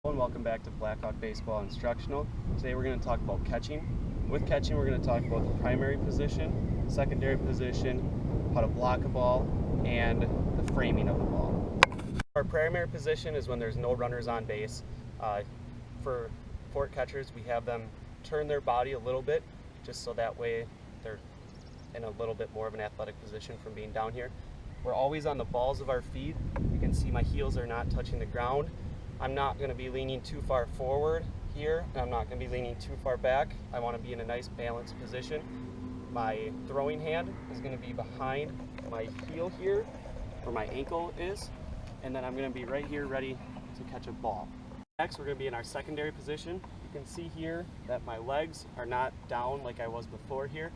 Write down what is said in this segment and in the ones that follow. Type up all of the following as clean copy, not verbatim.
And welcome back to Blackhawk Baseball Instructional. Today we're going to talk about catching. With catching, we're going to talk about the primary position, secondary position, how to block a ball, and the framing of the ball. Our primary position is when there's no runners on base. For fort catchers, we have them turn their body a little bit, just so that way they're in a little bit more of an athletic position from being down here. We're always on the balls of our feet. You can see my heels are not touching the ground. I'm not going to be leaning too far forward here, and I'm not going to be leaning too far back. I want to be in a nice balanced position. My throwing hand is going to be behind my heel here, where my ankle is, and then I'm going to be right here ready to catch a ball. Next, we're going to be in our secondary position. You can see here that my legs are not down like I was before here.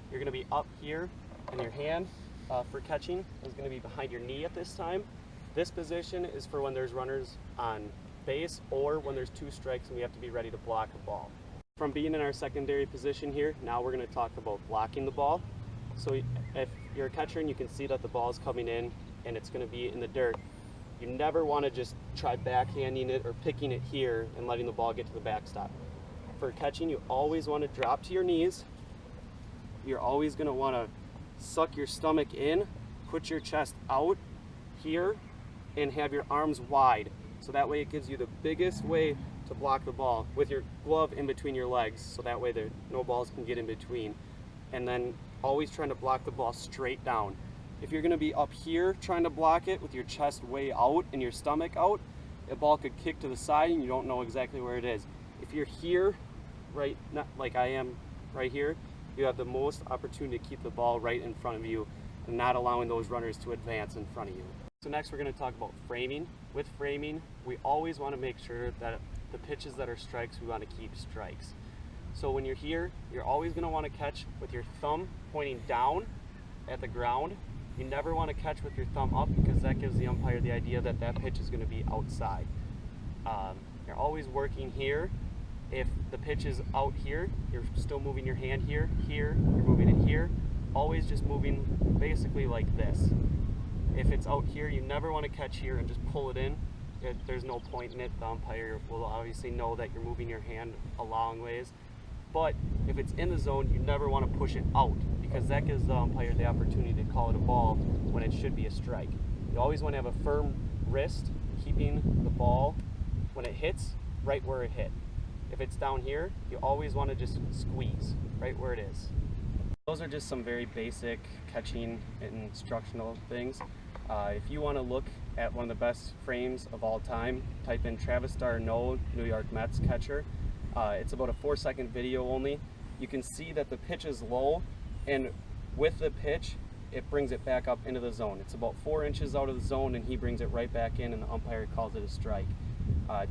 You're going to be up here, and your hand for catching is going to be behind your knee at this time. This position is for when there's runners on base or when there's two strikes and we have to be ready to block a ball. From being in our secondary position here, now we're going to talk about blocking the ball. So if you're a catcher and you can see that the ball is coming in and it's going to be in the dirt, you never want to just try backhanding it or picking it here and letting the ball get to the backstop. For catching, you always want to drop to your knees. You're always going to want to suck your stomach in, put your chest out here, and have your arms wide, so that way it gives you the biggest way to block the ball with your glove in between your legs, so that way no balls can get in between. And then always trying to block the ball straight down. If you're going to be up here trying to block it with your chest way out and your stomach out, the ball could kick to the side and you don't know exactly where it is. If you're here, right, not like I am right here, you have the most opportunity to keep the ball right in front of you and not allowing those runners to advance in front of you. So next we're going to talk about framing. With framing, we always want to make sure that the pitches that are strikes, we want to keep strikes. So when you're here, you're always going to want to catch with your thumb pointing down at the ground. You never want to catch with your thumb up, because that gives the umpire the idea that that pitch is going to be outside. You're always working here. If the pitch is out here, you're still moving your hand here, you're moving it here. Always just moving basically like this. If it's out here, you never want to catch here and just pull it in. There's no point in it. The umpire will obviously know that you're moving your hand a long ways. But if it's in the zone, you never want to push it out, because that gives the umpire the opportunity to call it a ball when it should be a strike. You always want to have a firm wrist, keeping the ball when it hits right where it hit. If it's down here, you always want to just squeeze right where it is. Those are just some very basic catching and instructional things. If you want to look at one of the best frames of all time, type in Travis d'Arnaud, New York Mets catcher. It's about a 4-second video only. You can see that the pitch is low, and with the pitch, it brings it back up into the zone. It's about 4 inches out of the zone, and he brings it right back in, and the umpire calls it a strike.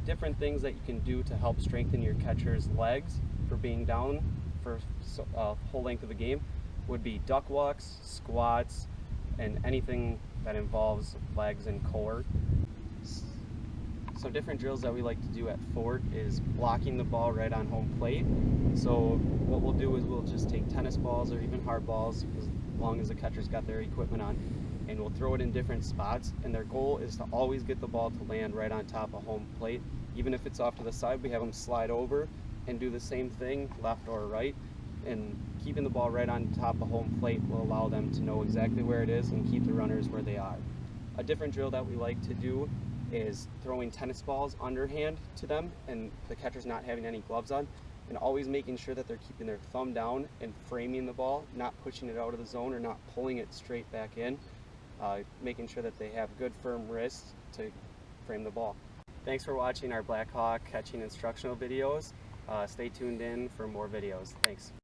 Different things that you can do to help strengthen your catcher's legs for being down for whole length of the game would be duck walks, squats, and anything that involves legs and core. Some different drills that we like to do at Fort is blocking the ball right on home plate. So what we'll do is we'll just take tennis balls or even hard balls, as long as the catcher's got their equipment on, and we'll throw it in different spots, and their goal is to always get the ball to land right on top of home plate. Even if it's off to the side, we have them slide over and do the same thing, left or right, and keeping the ball right on top of home plate will allow them to know exactly where it is and keep the runners where they are. A different drill that we like to do is throwing tennis balls underhand to them, and the catcher's not having any gloves on, and always making sure that they're keeping their thumb down and framing the ball, not pushing it out of the zone or not pulling it straight back in, making sure that they have good firm wrists to frame the ball. Thanks for watching our Blackhawk catching instructional videos. Stay tuned in for more videos. Thanks.